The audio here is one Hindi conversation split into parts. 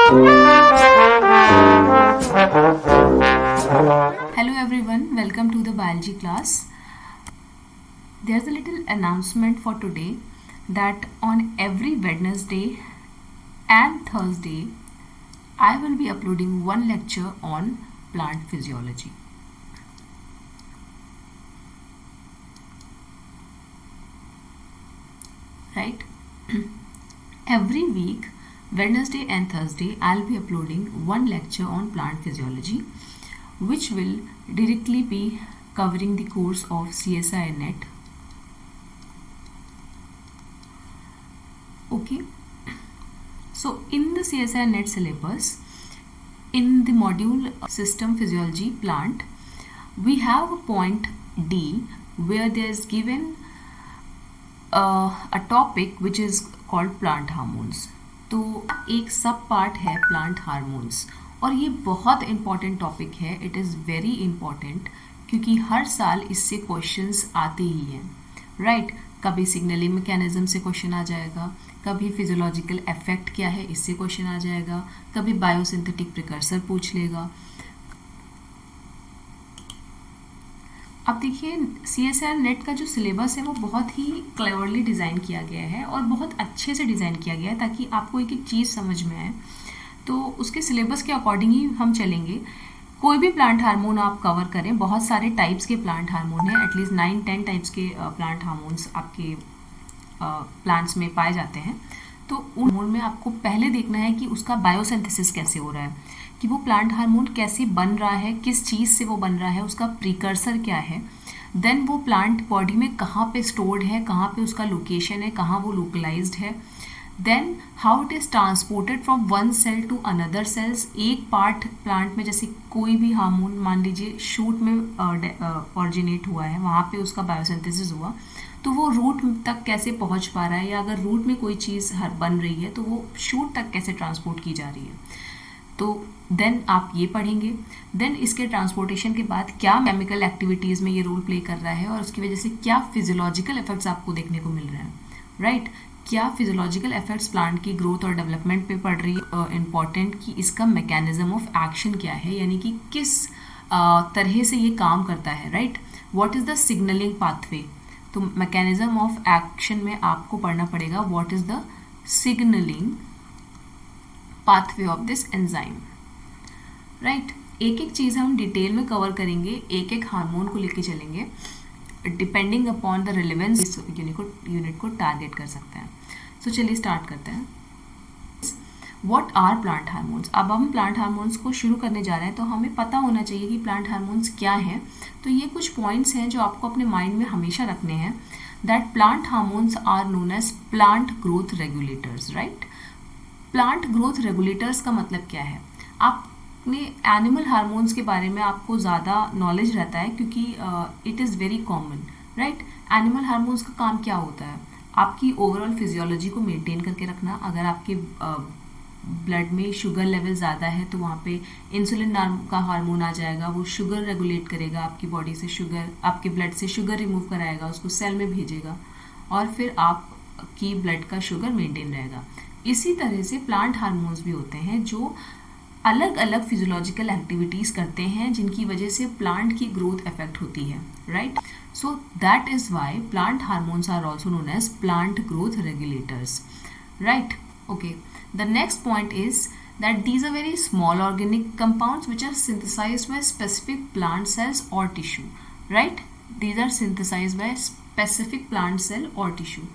Hello everyone, welcome to the biology class. There's a little announcement for today that on every Wednesday and Thursday I will be uploading one lecture on plant physiology. Right? Every week, Wednesday and Thursday, I'll be uploading one lecture on plant physiology, which will directly be covering the course of CSI NET. Okay. So, in the CSI NET syllabus, in the module System Physiology Plant, we have a point D where there is given a topic which is called plant hormones. तो एक सब पार्ट है प्लांट हार्मोन्स और ये बहुत इम्पॉर्टेंट टॉपिक है. इट इज़ वेरी इम्पॉर्टेंट क्योंकि हर साल इससे क्वेश्चंस आते ही हैं. राइट कभी सिग्नलिंग मैकेनिज्म से क्वेश्चन आ जाएगा, कभी फिजियोलॉजिकल इफेक्ट क्या है इससे क्वेश्चन आ जाएगा, कभी बायोसिंथेटिक प्रिकर्सर पूछ लेगा. अब देखिए CSI नेट का जो सिलेबस है वो बहुत ही क्लेवरली डिज़ाइन किया गया है और बहुत अच्छे से डिज़ाइन किया गया है ताकि आपको एक एक चीज़ समझ में आए. तो उसके सिलेबस के अकॉर्डिंग ही हम चलेंगे. कोई भी प्लांट हार्मोन आप कवर करें, बहुत सारे टाइप्स के प्लांट हार्मोन हैं, एटलीस्ट 9-10 टाइप्स के प्लांट हार्मोन्स आपके प्लांट्स में पाए जाते हैं. तो उन हार्मोन में आपको पहले देखना है कि उसका बायोसिंथेसिस कैसे हो रहा है, कि वो प्लांट हार्मोन कैसे बन रहा है, किस चीज़ से वो बन रहा है, उसका प्रीकर्सर क्या है. देन वो प्लांट बॉडी में कहाँ पे स्टोर्ड है, कहाँ पे उसका लोकेशन है, कहाँ वो लोकलाइज्ड है. Then how it is transported from one cell to another cells. एक पार्ट प्लांट में जैसे कोई भी हार्मोन मान लीजिए शूट में ऑरिजिनेट हुआ है, वहाँ पे उसका बायोसिंथेसिस हुआ, तो वो रूट तक कैसे पहुँच पा रहा है, या अगर रूट में कोई चीज़ बन रही है तो वो शूट तक कैसे ट्रांसपोर्ट की जा रही है. तो देन आप ये पढ़ेंगे. देन इसके ट्रांसपोर्टेशन के बाद क्या केमिकल एक्टिविटीज़ में ये रोल प्ले कर रहा है और उसकी वजह से क्या फिजियोलॉजिकल इफेक्ट्स आपको देखने को मिल रहे हैं. राइट क्या फिजियोलॉजिकल इफेक्ट्स प्लांट की ग्रोथ और डेवलपमेंट पे पड़ रही है. इम्पॉर्टेंट कि इसका मैकेनिज्म ऑफ एक्शन क्या है, यानी कि किस तरह से ये काम करता है. Right what is the signalling pathway. तो मैकेनिज्म ऑफ एक्शन में आपको पढ़ना पड़ेगा what is the signalling pathway of this enzyme. Right एक एक चीज़ हम डिटेल में कवर करेंगे, एक एक हार्मोन को लेके चलेंगे, डिपेंडिंग अपॉन द रिलेवेंस इस यूनिट को टारगेट कर सकते हैं. सो चलिए स्टार्ट करते हैं. What are plant hormones. अब हम प्लांट हार्मोन्स को शुरू करने जा रहे हैं तो हमें पता होना चाहिए कि प्लांट हार्मोन्स क्या हैं. तो ये कुछ पॉइंट्स हैं जो आपको अपने माइंड में हमेशा रखने हैं. That plant hormones are known as plant growth regulators. Right plant growth regulators का मतलब क्या है. आपने एनिमल हार्मोन्स के बारे में आपको ज़्यादा नॉलेज रहता है क्योंकि it is very common. Right animal hormones का काम क्या होता है, आपकी ओवरऑल फिजियोलॉजी को मेंटेन करके रखना. अगर आपके ब्लड में शुगर लेवल ज़्यादा है तो वहाँ पे इंसुलिन नाम का हार्मोन आ जाएगा, वो शुगर रेगुलेट करेगा, आपकी बॉडी से शुगर, आपके ब्लड से शुगर रिमूव कराएगा, उसको सेल में भेजेगा और फिर आपकी ब्लड का शुगर मेंटेन रहेगा. इसी तरह से प्लांट हार्मोन्स भी होते हैं जो अलग अलग फिजियोलॉजिकल एक्टिविटीज़ करते हैं जिनकी वजह से प्लांट की ग्रोथ इफेक्ट होती है. Right so that is why plant hormones are also known as plant growth regulators. Right okay the next point is that these are very small organic compounds which are synthesized by specific plant cells or tissue. Right these are synthesized by specific plant cell or tissue.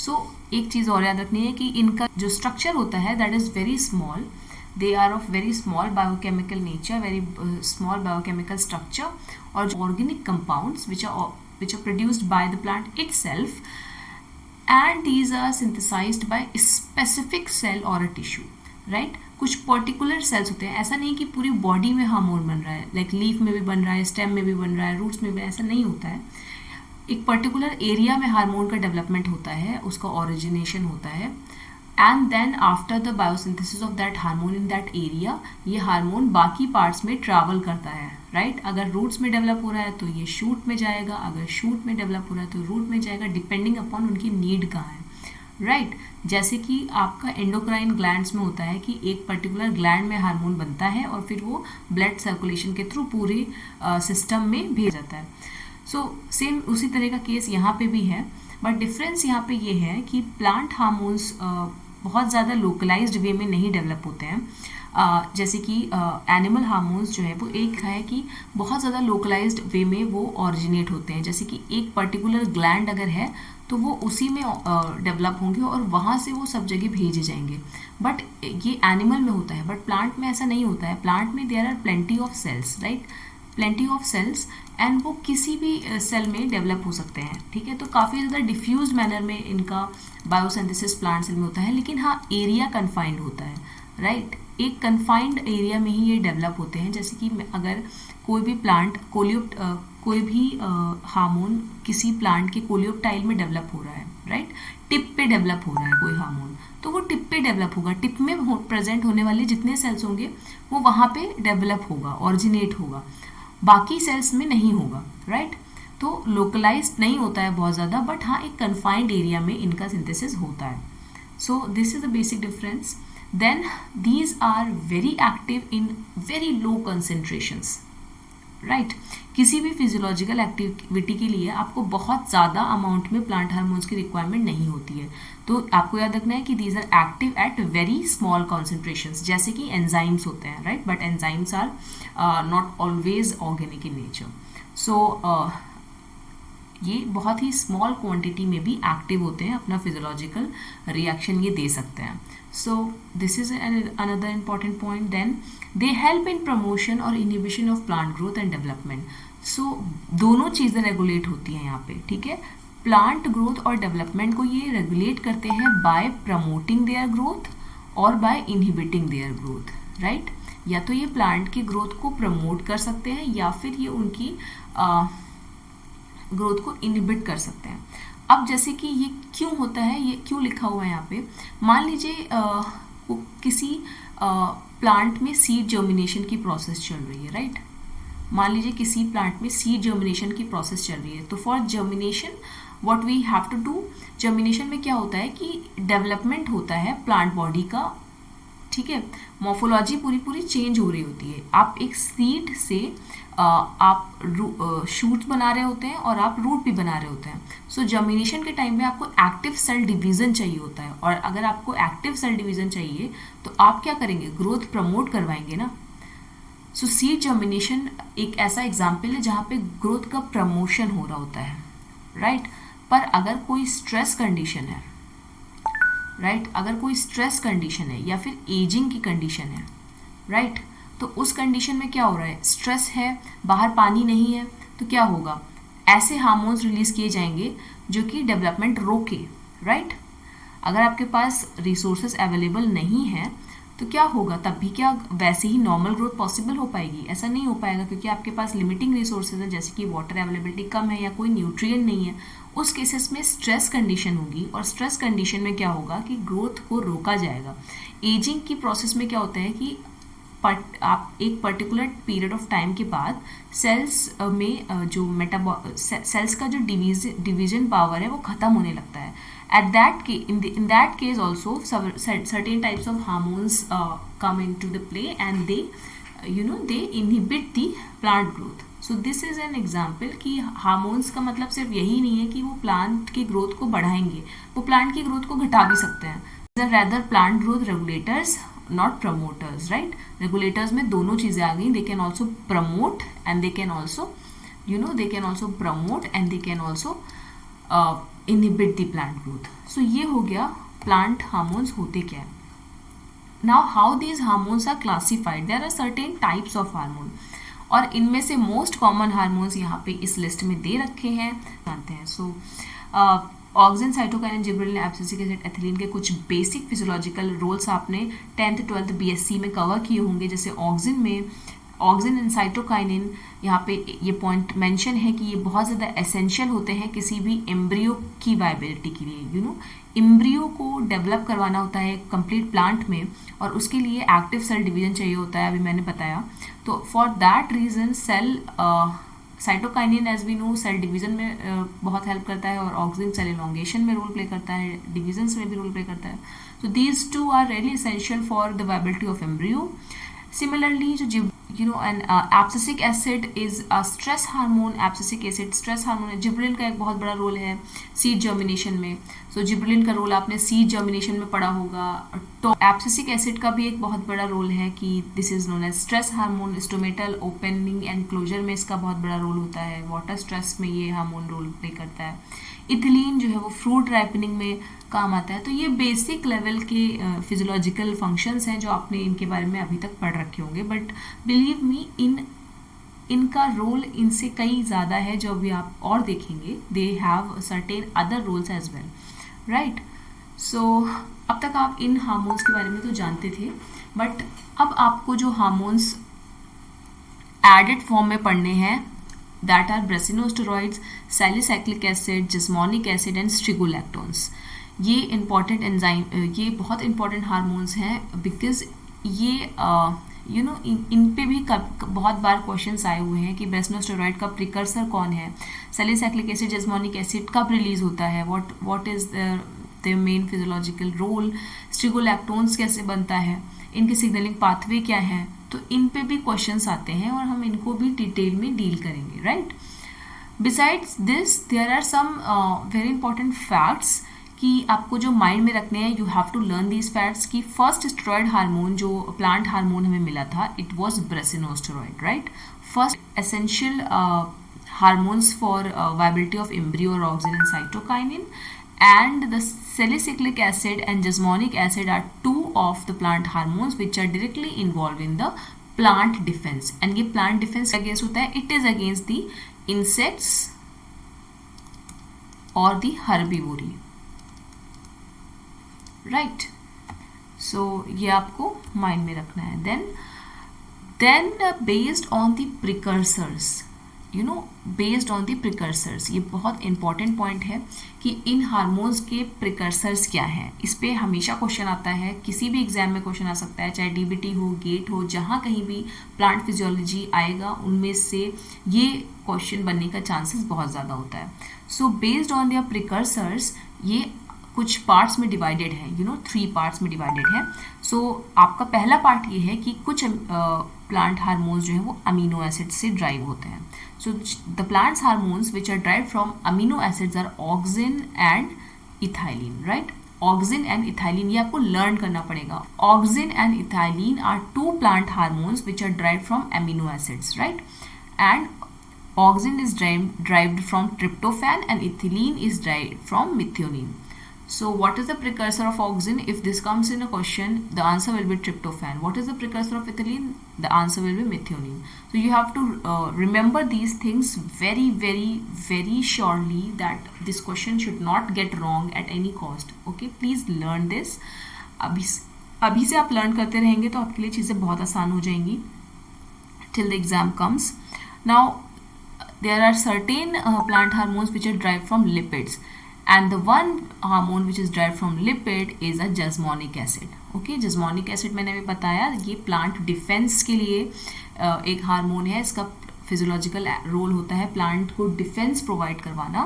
So एक चीज़ और याद रखनी है कि इनका जो स्ट्रक्चर होता है that is very small. They are of very small biochemical nature, very small biochemical structure, or organic compounds which are produced by the plant itself, and these are synthesized by specific cell or a tissue. Right कुछ पर्टिकुलर सेल्स होते हैं. ऐसा नहीं कि पूरी बॉडी में हार्मोन बन रहा है, लाइक लीफ में भी बन रहा है, स्टेम में भी बन रहा है, रूट्स में भी, ऐसा नहीं होता है. एक पर्टिकुलर एरिया में हार्मोन का डेवलपमेंट होता है, उसका ओरिजिनेशन होता है, and then after the biosynthesis of that hormone in that area ये हार्मोन बाकी पार्ट्स में ट्रैवल करता है. राइट अगर रूट्स में डेवलप हो रहा है तो ये शूट में जाएगा, अगर शूट में डेवलप हो रहा है तो रूट में जाएगा, डिपेंडिंग अपॉन उनकी नीड कहाँ है. राइट जैसे कि आपका एंडोक्राइन ग्लैंड्स में होता है कि एक पर्टिकुलर ग्लैंड में हार्मोन बनता है और फिर वो ब्लड सर्कुलेशन के थ्रू पूरे सिस्टम में भेज जाता है। सो सेम उसी तरह का केस यहाँ पे भी है, बट डिफरेंस यहाँ पे ये है कि प्लांट हार्मोन्स बहुत ज़्यादा लोकलाइज्ड वे में नहीं डेवलप होते हैं। जैसे कि एनिमल हार्मोन्स जो है वो एक है कि बहुत ज़्यादा लोकलाइज्ड वे में वो ऑरिजिनेट होते हैं। जैसे कि एक पर्टिकुलर ग्लैंड अगर है तो वो उसी में डेवलप होंगे और वहाँ से वो सब जगह भेजे जाएंगे। बट ये एनिमल में होता है, बट प्लांट में ऐसा नहीं होता है। प्लांट में there are plenty of cells, right, plenty of cells, and वो किसी भी सेल में डेवलप हो सकते हैं। ठीक है, तो काफ़ी ज़्यादा डिफ्यूज मैनर में इनका बायोसिंथेसिस प्लांट सेल में होता है, लेकिन हाँ एरिया कन्फाइंड होता है, राइट। एक कन्फाइंड एरिया में ही ये डेवलप होते हैं। जैसे कि अगर कोई भी प्लांट कोई भी हार्मोन किसी प्लांट के कोलियोप्टाइल में डेवलप हो रहा है, राइट, टिप पे डेवलप हो रहा है कोई हार्मोन, तो वो टिप पे डेवलप होगा। टिप में प्रेजेंट होने वाले जितने सेल्स होंगे वो वहाँ पे डेवलप होगा, ऑरिजिनेट होगा, बाकी सेल्स में नहीं होगा, राइट। तो लोकलाइज्ड नहीं होता है बहुत ज़्यादा, बट हाँ एक कन्फाइंड एरिया में इनका सिंथेसिस होता है। सो this is the basic difference. Then these are very active in very low concentrations, right? किसी भी फिजियोलॉजिकल एक्टिविटी के लिए आपको बहुत ज़्यादा अमाउंट में प्लांट हार्मोन्स की रिक्वायरमेंट नहीं होती है। तो आपको याद रखना है कि these are active at very small concentrations, जैसे कि एंजाइम्स होते हैं, right, but enzymes are not always organic in nature. So ये बहुत ही स्मॉल क्वांटिटी में भी एक्टिव होते हैं, अपना फिजियोलॉजिकल रिएक्शन ये दे सकते हैं। So this is another important point. Then they help in promotion और inhibition of plant growth and development. सो दोनों चीज़ें रेगुलेट होती हैं यहाँ पे, ठीक है। प्लांट ग्रोथ और डेवलपमेंट को ये रेगुलेट करते हैं बाय प्रमोटिंग देयर ग्रोथ और by inhibiting their growth, right. या तो ये प्लांट की ग्रोथ को प्रमोट कर सकते हैं या फिर ये उनकी ग्रोथ को इनहिबिट कर सकते हैं। अब जैसे कि ये क्यों होता है, ये क्यों लिखा हुआ है यहाँ पे, मान लीजिए किसी प्लांट में सीड जर्मिनेशन की प्रोसेस चल रही है, राइट। मान लीजिए किसी प्लांट में सीड जर्मिनेशन की प्रोसेस चल रही है, तो for germination what we have to do, germination में क्या होता है कि डेवलपमेंट होता है प्लांट बॉडी का, ठीक है, मॉर्फोलॉजी पूरी चेंज हो रही होती है। आप एक सीड से आप शूट्स बना रहे होते हैं और आप रूट भी बना रहे होते हैं। सो जर्मिनेशन के टाइम में आपको एक्टिव सेल डिवीजन चाहिए होता है, और अगर आपको एक्टिव सेल डिवीजन चाहिए तो आप क्या करेंगे, ग्रोथ प्रमोट करवाएंगे ना। सो सीड जर्मिनेशन एक ऐसा एग्जाम्पल है जहाँ पे ग्रोथ का प्रमोशन हो रहा होता है, राइट। पर अगर कोई स्ट्रेस कंडीशन है, राइट, अगर कोई स्ट्रेस कंडीशन है या फिर एजिंग की कंडीशन है, राइट, तो उस कंडीशन में क्या हो रहा है, स्ट्रेस है, बाहर पानी नहीं है, तो क्या होगा, ऐसे हार्मोन्स रिलीज किए जाएंगे जो कि डेवलपमेंट रोके, राइट। अगर आपके पास रिसोर्सेज अवेलेबल नहीं है तो क्या होगा, तब भी क्या वैसे ही नॉर्मल ग्रोथ पॉसिबल हो पाएगी, ऐसा नहीं हो पाएगा, क्योंकि आपके पास लिमिटिंग रिसोर्सेज है, जैसे कि वाटर अवेलेबिलिटी कम है या कोई न्यूट्रिएंट नहीं है। उस केसेस में स्ट्रेस कंडीशन होगी, और स्ट्रेस कंडीशन में क्या होगा कि ग्रोथ को रोका जाएगा। एजिंग की प्रोसेस में क्या होता है कि आप एक पर्टिकुलर पीरियड ऑफ टाइम के बाद सेल्स में जो सेल्स का जो डिवीजन पावर है वो खत्म होने लगता है। At that in that case also certain types of hormones come into the play, and they inhibit the plant growth. So this is an example कि हार्मोन्स का मतलब सिर्फ यही नहीं है कि वो प्लांट की ग्रोथ को बढ़ाएंगे, वो प्लांट की ग्रोथ को घटा भी सकते हैं। rather plant growth regulators not promoters, right? Regulators में दोनों चीजें आ गई, they can also promote and they can also promote and they can also inhibit the plant growth. So ये हो गया plant hormones होते क्या है। Now how these hormones are classified? There are certain types of hormone, और इनमें से मोस्ट कॉमन हार्मोन्स यहाँ पे इस लिस्ट में दे रखे हैं, जानते हैं। So auxin, cytokinin, gibberellin, abscisic acid, ethylene के कुछ बेसिक फिजियोलॉजिकल रोल्स आपने 10th 12th बीएससी में कवर किए होंगे। जैसे ऑक्सिन एंड साइटोकाइनिन, यहाँ पे ये पॉइंट मेंशन है कि ये बहुत ज़्यादा एसेंशियल होते हैं किसी भी एम्ब्रियो की वाइबिलिटी के लिए। एम्ब्रियो को डेवलप करवाना होता है कंप्लीट प्लांट में, और उसके लिए एक्टिव सेल डिवीजन चाहिए होता है, अभी मैंने बताया। तो for that reason cytokinin as we know cell division में बहुत हेल्प करता है, और ऑक्सिन सेल इलोंगेशन में रोल प्ले करता है, डिविजन्स में भी रोल प्ले करता है. So these two are really essential for the viability of embryo. Similarly, जो an abscisic acid is a stress hormone. Abscisic acid stress hormone है. जिबरेलिन का एक बहुत बड़ा रोल है सीड जर्मिनेशन में. सो जिबरेलिन का रोल आपने सीड जर्मिनेशन में पढ़ा होगा. तो एब्सिसिक एसिड का भी एक बहुत बड़ा रोल है कि this is known as stress hormone. Stomatal opening and closure में इसका बहुत बड़ा रोल होता है. वाटर स्ट्रेस में ये हार्मोन रोल प्ले करता है. इथिलीन जो है वो फ्रूट राइपनिंग में काम आता है. तो ये बेसिक लेवल के फिजियोलॉजिकल फंक्शंस हैं जो आपने इनके बारे में अभी तक पढ़ रखे होंगे. बट बिलीव मी, इनका रोल इनसे कई ज़्यादा है जो अभी आप और देखेंगे. They have certain other roles as well, right. सो अब तक आप इन हार्मोन्स के बारे में तो जानते थे, बट अब आपको जो हार्मोन्स एडेड फॉर्म में पढ़ने हैं, that are brassinosteroids, salicylic acid, jasmonic acid and strigolactones. ये इंपॉर्टेंट एंजाइम, ये बहुत इंपॉर्टेंट हार्मोन्स हैं बिकॉज ये इन पे भी बहुत बार क्वेश्चंस आए हुए हैं कि ब्रेसिनोस्टेरॉइड का प्रिकर्सर कौन है, सैलिसाइक्लिक एसिड, जिस्मोनिक एसिड कब रिलीज होता है, what is the main physiological role, strigolactones कैसे बनता है, इनके सिग्नलिंग पाथवे क्या है. तो इन पे भी क्वेश्चंस आते हैं और हम इनको भी डिटेल में डील करेंगे, right. Besides this there are some very important facts कि आपको जो माइंड में रखने हैं. You have to learn these facts कि फर्स्ट स्टेरॉइड हार्मोन जो प्लांट हार्मोन हमें मिला था, it was brassinosteroid, right. First essential hormones for viability of embryo और auxin and cytokinin, and the salicylic acid and jasmonic acid are two of the plant hormones which are directly involved in the plant defense. And ये plant defense against होता है, it is against the insects or the herbivory, right. So ये आपको mind में रखना है. Then based on the precursors, based on the precursors, ये बहुत इंपॉर्टेंट पॉइंट है कि इन हार्मोन्स के प्रिकर्सर्स क्या हैं. इस पे हमेशा क्वेश्चन आता है, किसी भी एग्जाम में क्वेश्चन आ सकता है, चाहे डीबीटी हो, गेट हो, जहाँ कहीं भी प्लांट फिजियोलॉजी आएगा उनमें से ये क्वेश्चन बनने का चांसेस बहुत ज़्यादा होता है. So based on their precursors ये कुछ पार्ट्स में डिवाइडेड है, 3 पार्ट्स में डिवाइडेड है. सो आपका पहला पार्ट ये है कि कुछ प्लांट हार्मोन्स जो है वो अमीनो एसिड से ड्राइव होते हैं. So the plant's hormones which are derived from amino acids are auxin and ethylene, right? Auxin and ethylene ये आपको learn करना पड़ेगा. Auxin and ethylene are two plant hormones which are derived from amino acids, right? And auxin is derived from tryptophan and ethylene is derived from methionine. So what is the precursor of auxin? If this comes in a question, the answer will be tryptophan. What is the precursor of ethylene? The answer will be methionine. So you have to remember these things very, very, very surely that this question should not get wrong at any cost. Okay, please learn this. अभी से आप learn करते रहेंगे तो आपके लिए चीज़ें बहुत आसान हो जाएंगी till the exam comes. Now there are certain plant hormones which are derived from lipids. And the one hormone which is derived from lipid is a jasmonic acid. Okay, jasmonic acid मैंने अभी बताया, ये प्लांट डिफेंस के लिए एक हार्मोन है. इसका फिजियोलॉजिकल रोल होता है प्लांट को डिफेंस प्रोवाइड करवाना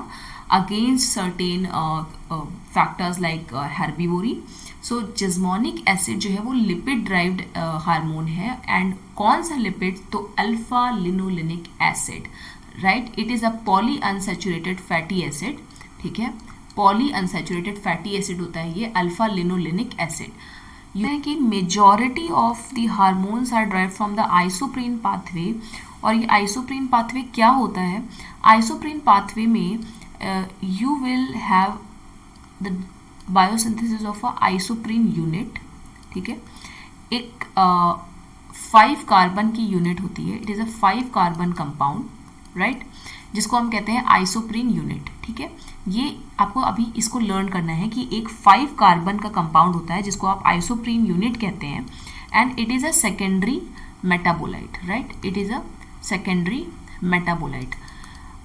अगेंस्ट सर्टेन फैक्टर्स लाइक हेर्बिवोरी. सो jasmonic acid जो है वो लिपिड ड्राइव्ड हार्मोन है. एंड कौन सा लिपिड? तो alpha linolenic acid, right. It is a poly unsaturated fatty acid, ठीक है. पॉली अनसैचुरेटेड फैटी एसिड होता है ये अल्फा लिनोलेनिक एसिड. ये है कि majority of the hormones are derived from the isoprene pathway. और ये आइसोप्रीन पाथवे क्या होता है? आइसोप्रीन पाथवे में you will have the biosynthesis of a isoprene unit, ठीक है. एक 5 कार्बन की यूनिट होती है. It is a 5 carbon compound, right, जिसको हम कहते हैं आइसोप्रीन यूनिट, ठीक है. ये आपको अभी इसको लर्न करना है कि एक 5 कार्बन का कंपाउंड होता है जिसको आप आइसोप्रीन यूनिट कहते हैं. And it is a secondary metabolite, right. It is a secondary metabolite.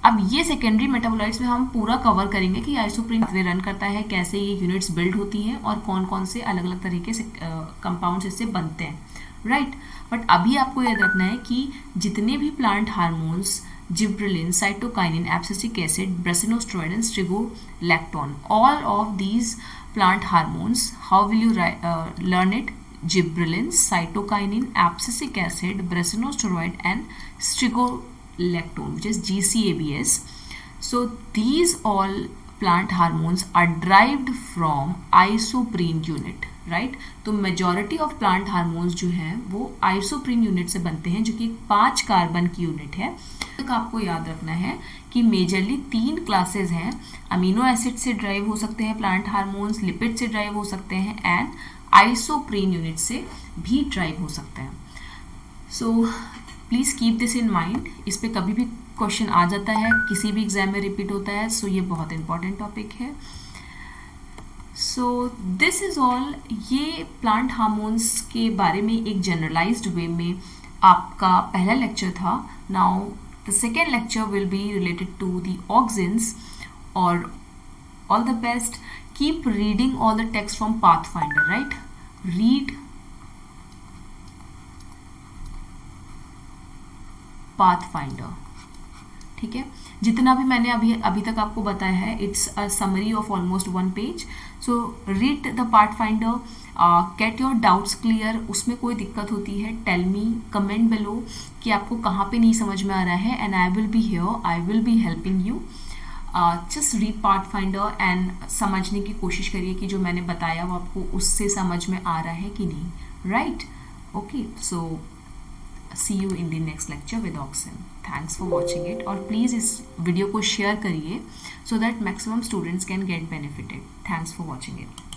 अब ये सेकेंडरी मेटाबोलाइट्स में हम पूरा कवर करेंगे कि आइसोप्रीन वे रन करता है, कैसे ये यूनिट्स बिल्ड होती हैं और कौन कौन से अलग अलग तरीके से कंपाउंड्स इससे बनते हैं, राइट. बट अभी आपको याद रखना है कि जितने भी plant hormones gibberellin, cytokinin, abscisic acid, brassinosteroid and strigolactone. All of these plant hormones, how will you learn it? Gibberellin, cytokinin, abscisic acid, brassinosteroid and strigolactone, which is GCABS. So these all plant hormones are derived from isoprene unit, right तो मेजॉरिटी ऑफ प्लांट हार्मोन्स जो हैं वो आइसोप्रीन यूनिट से बनते हैं, जो कि 5 कार्बन की यूनिट है। तो आपको याद रखना है कि मेजरली 3 क्लासेस हैं, अमीनो एसिड से ड्राइव हो सकते हैं प्लांट हार्मोन्स, लिपिड से ड्राइव हो सकते हैं एंड आइसोप्रीन यूनिट से भी ड्राइव हो सकते हैं। So please keep this in mind, इस पे कभी भी क्वेश्चन आ जाता है, किसी भी एग्जाम में रिपीट होता है, सो ये बहुत इंपॉर्टेंट टॉपिक है। सो दिस इज़ ऑल, ये प्लांट हार्मोन्स के बारे में एक जनरलाइज्ड वे में आपका पहला लेक्चर था। Now the second lecture will be related to the auxins. और all the best, keep reading all the text from Pathfinder, right? Read Pathfinder, ठीक है? जितना भी मैंने अभी तक आपको बताया है, it's a summary of almost 1 page. So read the pathfinder, get your doubts clear. उसमें कोई दिक्कत होती है, टेल मी, कमेंट बिलो कि आपको कहाँ पे नहीं समझ में आ रहा है, and I will be here, I will be helping you. Just read pathfinder and समझने की कोशिश करिए कि जो मैंने बताया वो आपको उससे समझ में आ रहा है कि नहीं, right? Okay, so see you in the next lecture with Auxin. Thanks for watching it, और प्लीज़ इस वीडियो को शेयर करिए so that maximum students can get benefited. Thanks for watching it.